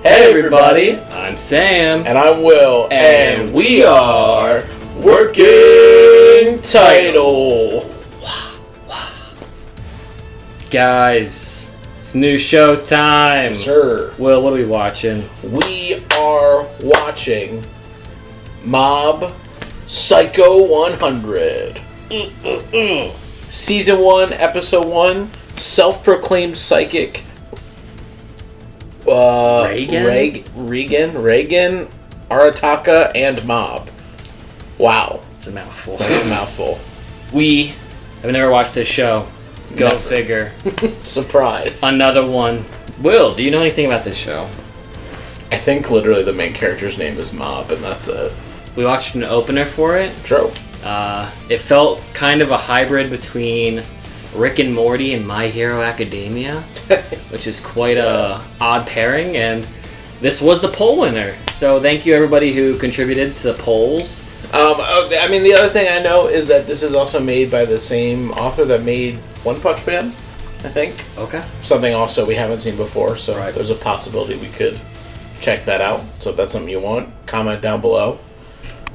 Hey everybody, I'm Sam. And I'm Will. And we are Working Title. Guys, it's new show time. Yes, sir. Will, what are we watching? We are watching Mob Psycho 100. Season 1, Episode 1, Self-Proclaimed Psychic Reigen Arataka and Mob. Wow. It's a mouthful. That's a mouthful. We have never watched this show. Go Never. figure. Surprise. Another one. Will, do you know anything about this show? I think literally the main character's name is Mob, and that's it. We watched an opener for it. True. It felt kind of a hybrid between Rick and Morty and My Hero Academia, which is quite a odd pairing, and this was the poll winner. So thank you everybody who contributed to the polls. I mean, the other thing I know is that this is also made by the same author that made One Punch Man, I think. Okay. Something also we haven't seen before, so Right. there's a possibility we could check that out. So if that's something you want, comment down below.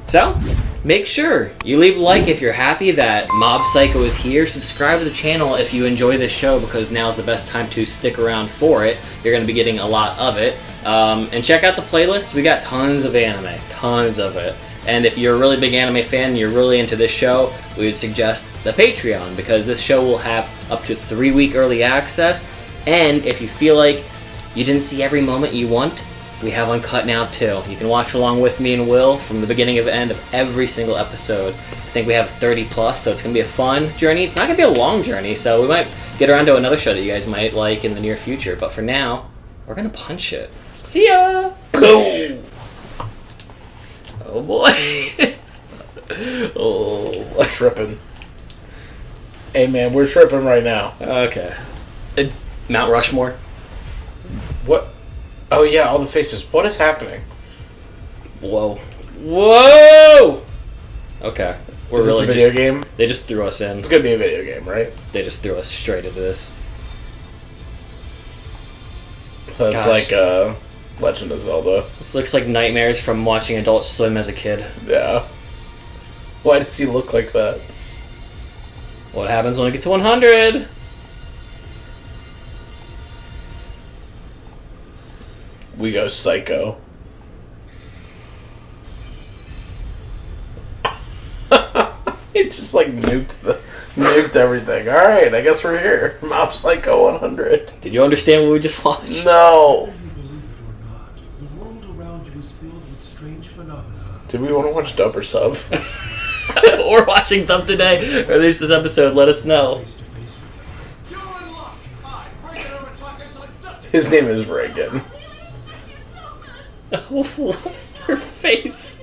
So, make sure you leave a like if you're happy that Mob Psycho is here. Subscribe to the channel if you enjoy this show, because now's the best time to stick around for it. You're going to be getting a lot of it. And check out the playlist. We got tons of anime. Tons of it. And if you're a really big anime fan and you're really into this show, we would suggest the Patreon, because this show will have up to 3-week early access. And if you feel like you didn't see every moment you want, we have Uncut now too. You can watch along with me and Will from the beginning to the end of every single episode. I think we have 30 plus, so it's going to be a fun journey. It's not going to be a long journey, so we might get around to another show that you guys might like in the near future. But for now, we're going to punch it. See ya! Boom! Oh boy. Oh boy. Tripping. Hey man, we're tripping right now. Okay. Mount Rushmore. What? Oh yeah, all the faces. What is happening? Whoa. Whoa! Okay. We're Is this really a video just, game? They just threw us in. It's gonna be a video game, right? They just threw us straight into this. So it's Gosh. like Legend of Zelda. This looks like nightmares from watching Adult Swim as a kid. Yeah. Why does he look like that? What happens when we get to 100? We go psycho. It just like nuked everything. Alright, I guess we're here. Mob Psycho 100. Did you understand what we just watched? No. Whether you believe it or not, the world around you is filled with strange phenomena. Did we want to watch dub or sub? We're watching Dump today, or at least this episode. Let us know. Face to face with them. You're in luck. I, Reigen Arataka, shall accept it. His name is Reigen. Her face.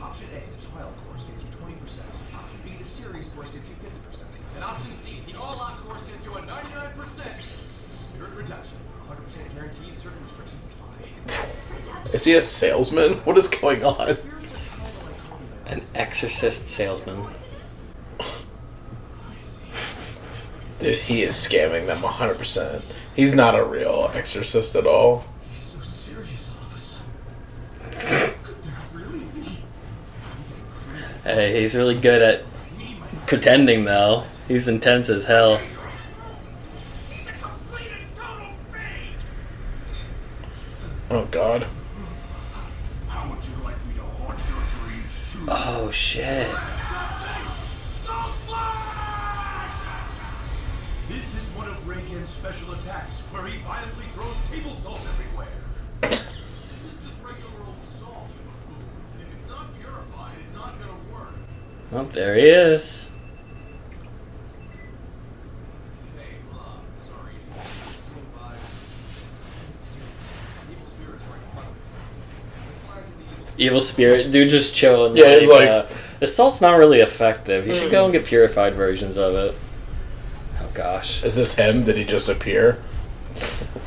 Option A, the trial course gets you 20%. Option B, the series course gets you 50%. And option C, the all-out course gets you a 99% spirit reduction. 100% guaranteed, certain restrictions apply. Is he a salesman? What is going on? An exorcist salesman. Dude, he is scamming them 100%. He's not a real exorcist at all. He's so serious all of a sudden. Could there really be? Hey, he's really good at pretending, though. He's intense as hell. He's a complete and total fake! Oh god. How would you like me to haunt your dreams too? Oh, shit. Salt Flash! This is one of Reigen's special attacks, where he violently throws table salt everywhere. This is just regular old salt, you fool. If it's not purified, it's not gonna work. Oh, there he is. Hey, sorry. Swing by. Evil spirits right in front of me. Declare to the evil Evil spirit. Dude just chilling. Yeah, he's like- the salt's not really effective. You should go and get purified versions of it. Oh, gosh. Is this him? Did he just appear?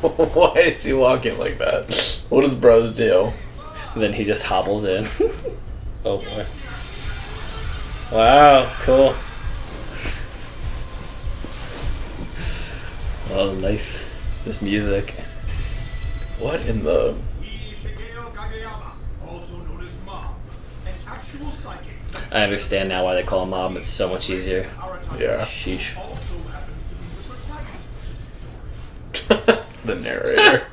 Why is he walking like that? What does bros do? And then he just hobbles in. Oh, boy. Wow, cool. Oh, nice. This music. What in the... He Shigeo Kageyama, also known as Mob, an actual psychic. I understand now why they call him Mob. It's so much easier. Arataka Yeah. Sheesh. also happens to be the protagonist of this story. the narrator.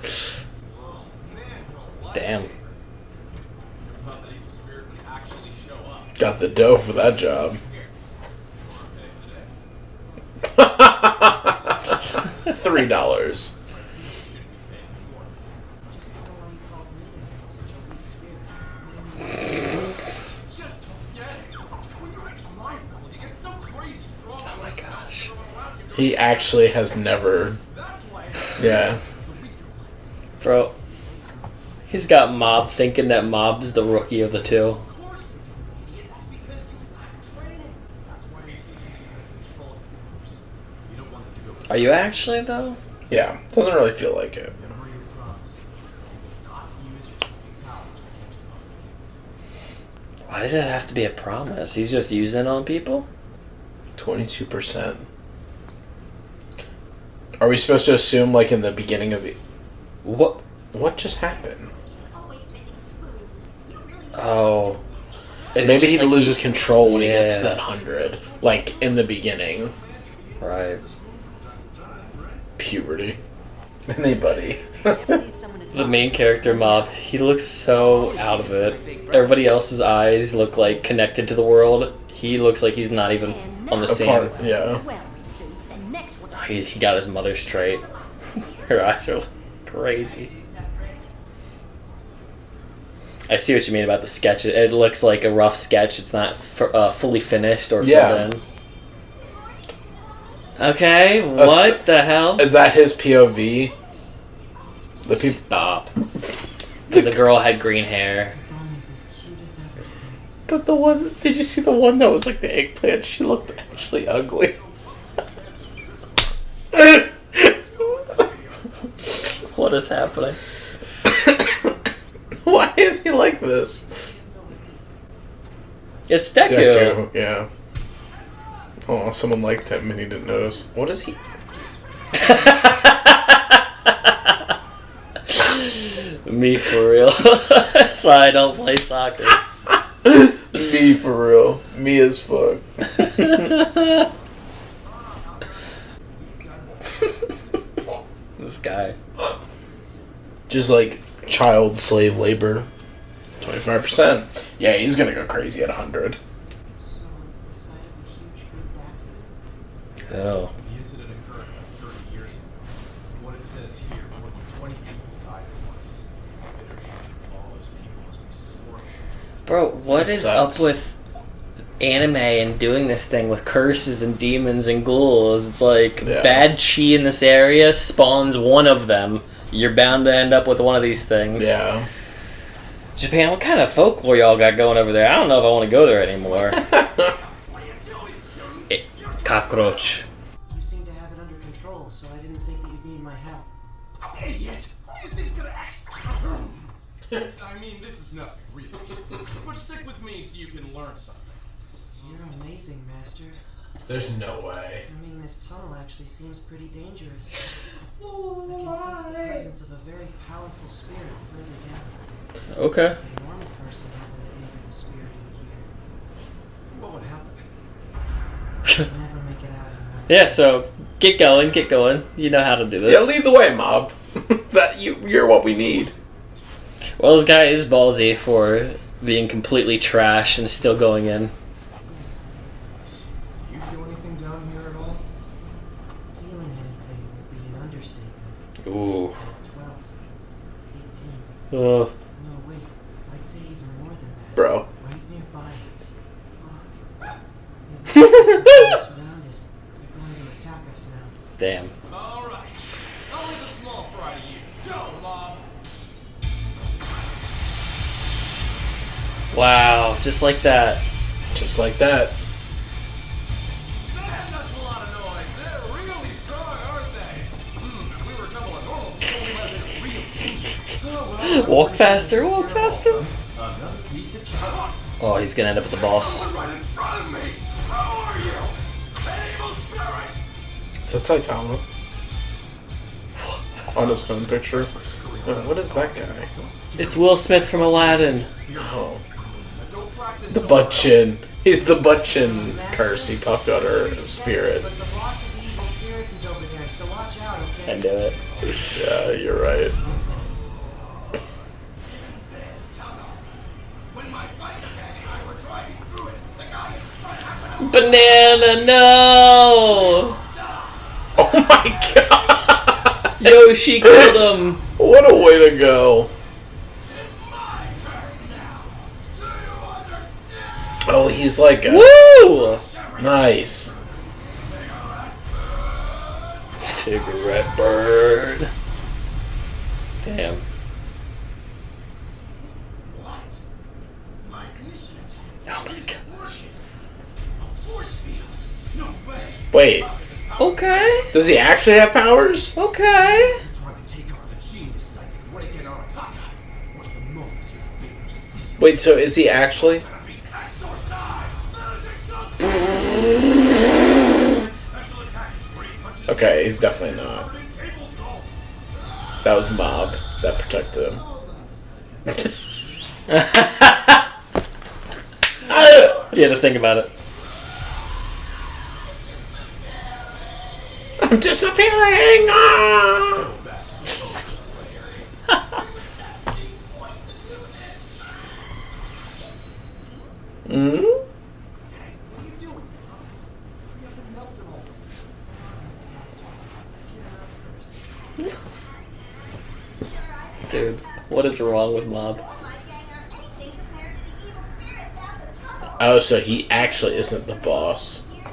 Damn. Never thought that evil spirit would actually show up. Got the dough for that job. Here. You wanna pay today? $3. Just don't get it. When you reach my level, you get so crazy strong. Oh my gosh. He actually has never... That's why Yeah. Bro, he's got Mob thinking that Mob's the rookie of the two. of course you idiot. That's because you lack training. That's why we teach you to control your powers. You don't want them to go. Are you actually, though? Yeah. Doesn't really feel like it. Remember your promise. You will not use your psychic powers against them. Why does that have to be a promise? He's just using it on people? 22%. Are we supposed to assume, like, in the beginning of the... What? What just happened? Oh. Is it Maybe just he like loses control when he gets Yeah. that 100. Like, in the beginning. Right. Puberty. Anybody. The main character, Mob, he looks so out of it. Everybody else's eyes look like connected to the world. He looks like he's not even on the same. Apart, yeah. He got his mother straight. Her eyes are crazy. I see what you mean about the sketch. It looks like a rough sketch. It's not fully finished or Yeah. filled in. Okay, what the hell? Is that his POV? The people... Stop. Because the girl had green hair. But the one... Did you see the one that was like the eggplant? She looked actually ugly. What is happening? Why is he like this? It's Deku. Yeah. Oh, someone liked him and he didn't notice. What is he? Me for real. That's why I don't play soccer. Me for real. Me as fuck. This guy. Just like child slave labor. 25%. Yeah, he's gonna go crazy at 100. So it's the site of a huge group accident. Oh. The incident occurred about 30 years ago. From what it says here, more than 20 people died at once. The bitter hatred of all those people must be sore. Bro, what is Sucks. up with anime and doing this thing with curses and demons and ghouls? It's like Yeah. bad chi in this area spawns one of them. You're bound to end up with one of these things. Yeah. Japan, what kind of folklore y'all got going over there? I don't know if I want to go there anymore. Cockroach. You seem to have it under control, so I didn't think that you'd need my help. Idiot! Who do you think's gonna ask? I mean, this is nothing, really. But stick with me so you can learn something. You're amazing, Master. There's no way. I mean, this tunnel actually seems pretty dangerous. I can sense the presence of a very powerful spirit further down. Okay. If a normal person happened to enter the spirit in here, What would happen? they'd never make it out in one. Yeah, so get going, get going. You know how to do this. Yeah, lead the way, Mob. You're what we need. Well, this guy is ballsy for being completely trash and still going in. Do you feel anything down here at all? Feeling anything would be an understatement. Ooh. 12, 18. Oh. No, wait. I'd say even more than that. Bro. Right nearby us. Look. We're surrounded. They're going to attack us now. Damn. Alright. I'll leave a small fry to you. Go, Mob! Wow, just like that. Just like that. That's a lot of noise. They're really strong, aren't they? If we were a couple of normal people, we might have been real danger. Walk faster, walk faster. Another piece of cake. Oh, he's gonna end up with the boss. Right in front of me! Who are you? An evil spirit! Is that Saitama? On his phone picture. What is that guy? It's Will Smith from Aladdin. Oh. The butt chin. He's the butt chin curse. He talked about her spirit. But the boss of the evil spirits is over there, so watch out, okay? And do it. Yeah, you're right. Banana, no! Oh my god! Yoshi killed him. What a way to go. Oh, he's like a... Woo! Nice. Cigarette bird. Damn. What? My ignition attack. Oh my gosh. A force field. No way. Wait, Okay. does he actually have powers? Okay. Trying to take off the genius psychic Reigen Arataka. Was the moment your favorite seed Wait, so is he actually? be exorcised? Special attacks where he punches Okay, he's definitely not. table salt. That was Mob that protected him. You had to think about it. I'm disappearing! Ah! Hmm? What are you doing? Hurry up and melt them all. Let's hear him out first. Dude, what is wrong with Mob? Oh, so he actually isn't the boss. You guys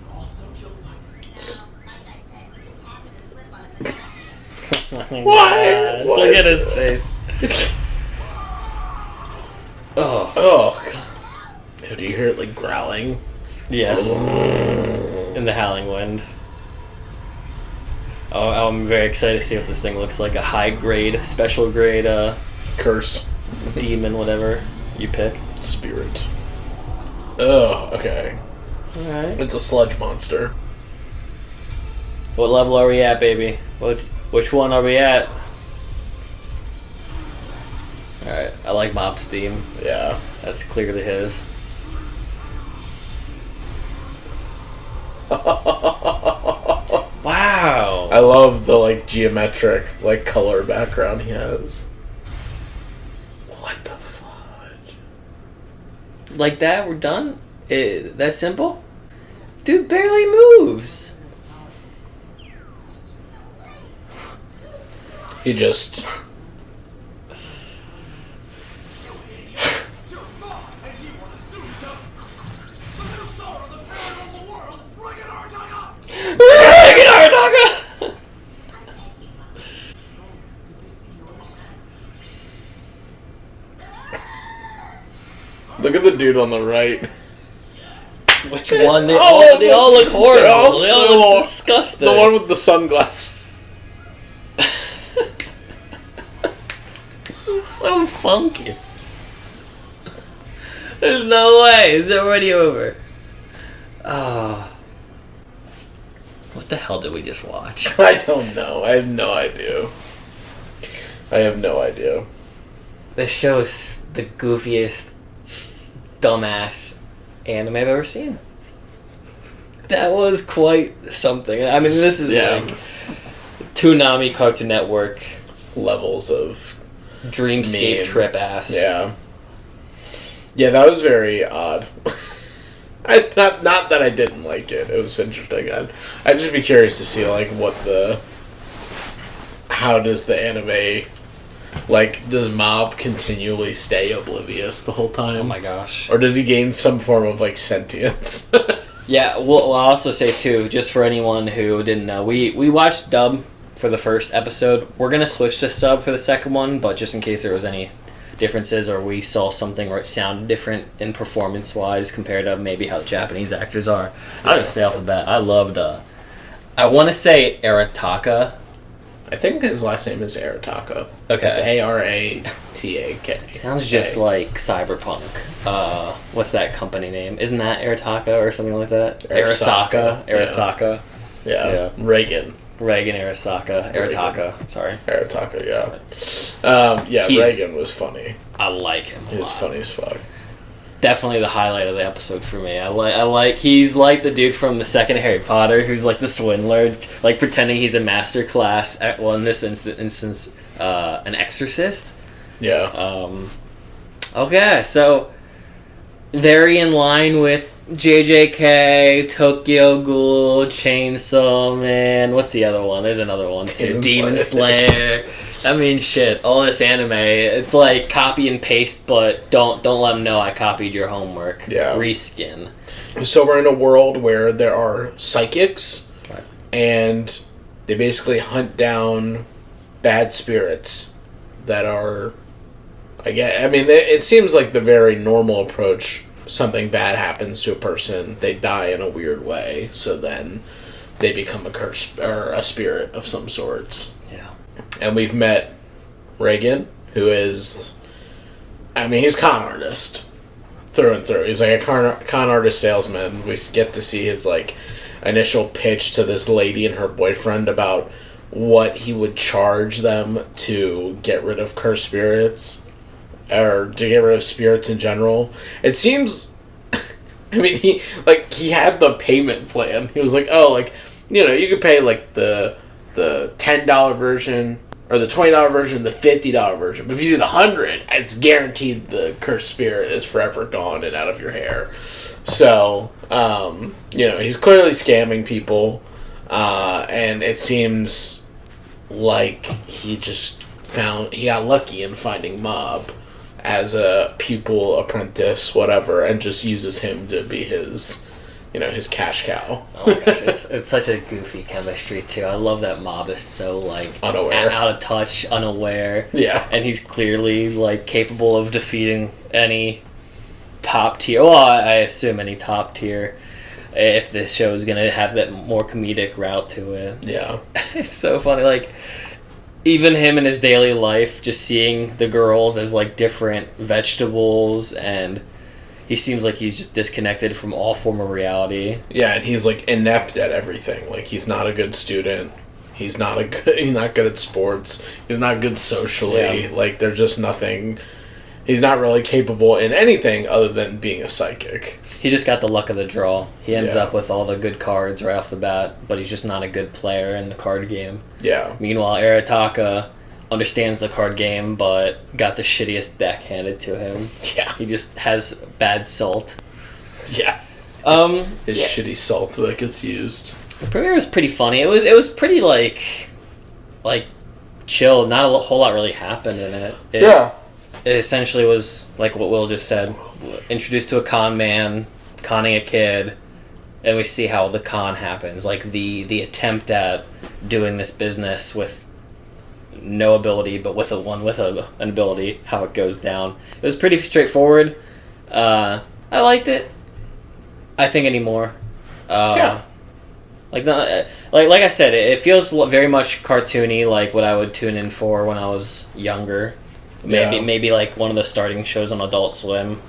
were also killed by Why? What Look is at his face. Oh. Oh, God. Oh, do you hear it like growling? Yes. In the howling wind. Oh, I'm very excited to see what this thing looks like. A high grade, special grade, Curse. demon, whatever you pick. Spirit. Oh, okay. Alright. It's a sludge monster. What level are we at, baby? Which one are we at? Alright, I like Mob's theme. Yeah. That's clearly his. Wow! I love the like geometric like color background he has. What the fudge? Like that, we're done? That simple? Dude barely moves! He just You're wrong, and you are the student of the little star of the paranormal world, Reigen Arataka! Reigen Arataka! Could this be yours? look at the dude on the right. Which one? They Oh, all look horrible. they're all They all so- look disgusting. The one with the sunglasses. It's so funky. There's no way. It's already over. Ah. What the hell did we just watch? I don't know. I have no idea. I have no idea. This show is the goofiest, dumbass anime I've ever seen. That was quite something. I mean, this is Yeah. like Toonami Cartoon Network Levels of dreamscape Mean. trip ass. yeah. Yeah, that was very odd. Not that I didn't like it. It was interesting. I'd just be curious to see like how does the anime, like, does Mob continually stay oblivious the whole time? Oh my gosh. Or does he gain some form of like sentience? Yeah, well, I'll also say too, just for anyone who didn't know, we watched dub for the first episode. We're gonna switch to sub for the second one, but just in case there was any differences or we saw something where it sounded different in performance wise compared to maybe how Japanese actors are, I'll just say off the bat, I loved. I want to say Arataka. I think his last name is Arataka. Okay. It's Arataka. Sounds just like Cyberpunk. What's that company name? Isn't that Arataka or something like that? Arasaka. Arasaka. Yeah. Reigen Arataka. Sorry. Arataka, yeah. Reigen was funny. I like him a He was lot. funny as fuck. Definitely the highlight of the episode for me. I like he's like the dude from the second Harry Potter who's like the swindler, like pretending he's a master class in this instance an exorcist. Yeah. Okay, so very in line with JJK, Tokyo Ghoul, Chainsaw Man. What's the other one? There's another one too. Demon Slayer. I mean, shit. All this anime, it's like copy and paste, but don't let them know I copied your homework. Yeah. Reskin. So we're in a world where there are psychics, Right. and they basically hunt down bad spirits that are. It seems like the very normal approach. Something bad happens to a person, they die in a weird way, so then they become a curse or a spirit of some sorts. Yeah. And we've met Reigen, who is, he's con artist through and through. He's like a con artist salesman. We get to see his like initial pitch to this lady and her boyfriend about what he would charge them to get rid of cursed spirits. Or to get rid of spirits in general. It seems... he had the payment plan. He was like, you could pay, like, the $10 version, or the $20 version, the $50 version. But if you do the $100, it's guaranteed the cursed spirit is forever gone and out of your hair. So, he's clearly scamming people. And it seems like he got lucky in finding Mob as a pupil, apprentice, whatever, and just uses him to be his cash cow. Oh my gosh, it's such a goofy chemistry too. I love that Mob is so like unaware, out of touch, unaware. Yeah, and he's clearly like capable of defeating any top tier. Well, I assume any top tier. If this show is gonna have that more comedic route to it. Yeah, it's so funny. Like, even him in his daily life, just seeing the girls as like different vegetables, and he seems like he's just disconnected from all form of reality. Yeah, and he's like inept at everything. Like, he's not a good student. He's not good at sports. He's not good socially. Yeah. Like, there's just nothing. He's not really capable in anything other than being a psychic. He just got the luck of the draw. He ended Yeah. up with all the good cards right off the bat, but he's just not a good player in the card game. Yeah. Meanwhile, Arataka understands the card game, but got the shittiest deck handed to him. Yeah. He just has bad salt. Yeah. His shitty salt that gets used. The premiere was pretty funny. It was pretty like chill. Not a whole lot really happened in it. It essentially was like what Will just said. Introduced to a con man, conning a kid, and we see how the con happens. Like the attempt at doing this business with no ability, but with an ability, how it goes down. It was pretty straightforward. I liked it. I think anymore. Like I said, it feels very much cartoony, like what I would tune in for when I was younger. Maybe like one of the starting shows on Adult Swim.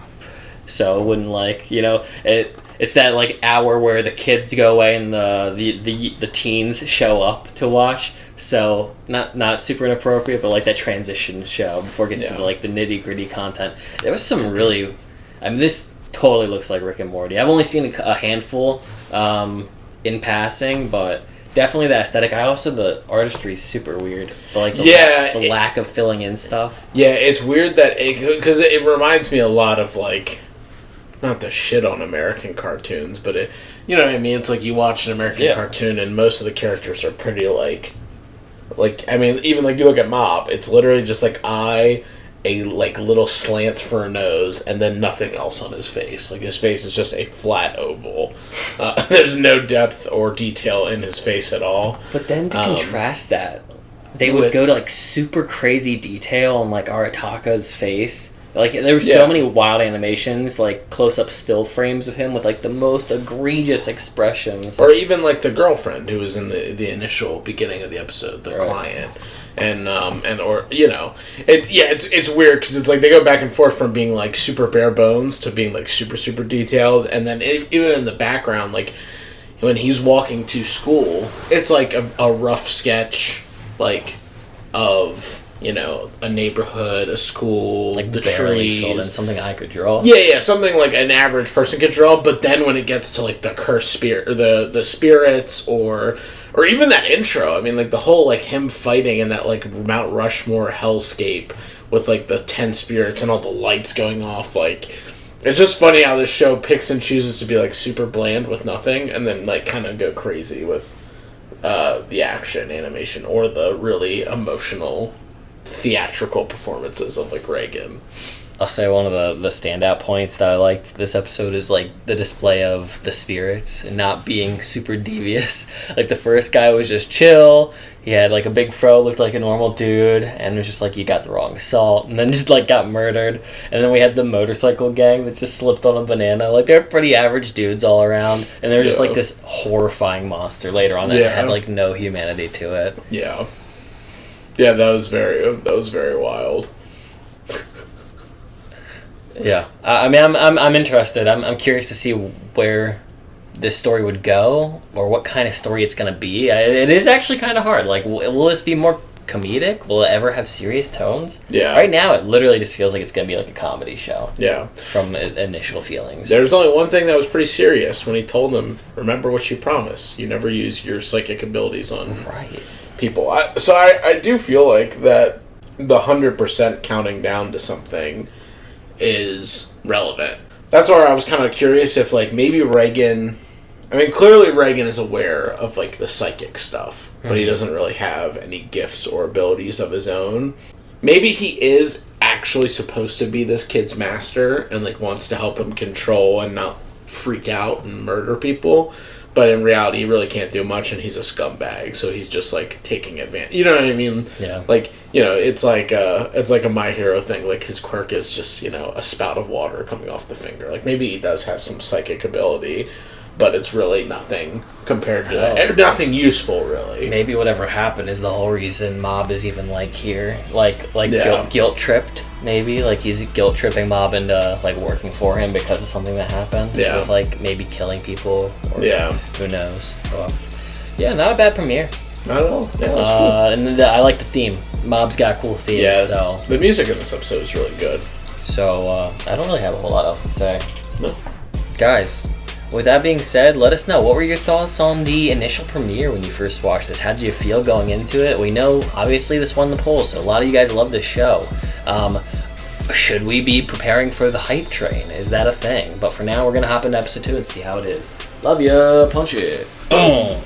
So it wouldn't it's that like hour where the kids go away and the teens show up to watch. So not super inappropriate, but like that transition show before it gets to the nitty gritty content. There was some really, this totally looks like Rick and Morty. I've only seen a handful in passing, but definitely the aesthetic. The artistry is super weird. But like the lack of filling in stuff. Yeah, it's weird that because it reminds me a lot of like, not to shit on American cartoons, but it, you know what I mean? It's like you watch an American cartoon and most of the characters are pretty even like you look at Mob, it's literally just like a little slant for a nose and then nothing else on his face. Like his face is just a flat oval. There's no depth or detail in his face at all. But then to contrast that, they would go to like super crazy detail on like Arataka's face. Like there were so many wild animations, like close-up still frames of him with like the most egregious expressions. Or even like the girlfriend who was in the initial beginning of the episode, the client. It's weird because it's like they go back and forth from being like super bare bones to being like super super detailed, and then even in the background, like when he's walking to school, it's like a rough sketch, like, of, you know, a neighborhood, a school, Like the barely filled in, trees. something I could draw. Yeah, something like an average person could draw, but then when it gets to, like, the cursed spirit, or the spirits, or even that intro, I mean, like, the whole, like, him fighting in that, like, Mount Rushmore hellscape with, like, the 10 spirits and all the lights going off, like... It's just funny how this show picks and chooses to be, like, super bland with nothing, and then, like, kind of go crazy with the action, animation, or the really emotional, theatrical performances of, like, Reigen. I'll say one of the standout points that I liked this episode is, like, the display of the spirits and not being super devious. Like, the first guy was just chill. He had, like, a big fro, looked like a normal dude, and it was just like, you got the wrong assault, and then just, like, got murdered. And then we had the motorcycle gang that just slipped on a banana. Like, they're pretty average dudes all around, and they were just, like, this horrifying monster later on that had, like, no humanity to it. Yeah. Yeah, that was very wild. Yeah, I mean, I'm interested. I'm curious to see where this story would go, or what kind of story it's gonna be. It is actually kind of hard. Like, will this be more comedic? Will it ever have serious tones? Yeah. Right now, it literally just feels like it's gonna be like a comedy show. Yeah. From initial feelings. There's only one thing that was pretty serious when he told them, remember what you promised. You never use your psychic abilities on people. I do feel like that the 100% counting down to something is relevant. That's where I was kind of curious if, like, maybe Reigen... I mean, clearly Reigen is aware of, like, the psychic stuff, but he doesn't really have any gifts or abilities of his own. Maybe he is actually supposed to be this kid's master and, like, wants to help him control and not freak out and murder people, but in reality he really can't do much, and he's a scumbag, so he's just, like, taking advantage. You know what I mean? Yeah. Like, you know, it's like a My Hero thing. Like, his quirk is just, you know, a spout of water coming off the finger. Like, maybe he does have some psychic ability, but it's really nothing compared to nothing useful, really. Maybe whatever happened is the whole reason Mob is even, like, here. Like guilt tripped, maybe. Like, he's guilt tripping Mob into, like, working for him because of something that happened. Yeah. With, like, maybe killing people. Or who knows. Well, yeah, not a bad premiere. I don't know. Yeah, that's cool. And I like the theme. Mob's got cool themes. Yeah, so the music in this episode is really good. So I don't really have a whole lot else to say. No. Guys, with that being said, let us know. What were your thoughts on the initial premiere when you first watched this? How did you feel going into it? We know, obviously, this won the poll, so a lot of you guys love this show. Should we be preparing for the hype train? Is that a thing? But for now, we're going to hop into episode 2 and see how it is. Love ya. Punch it. Boom.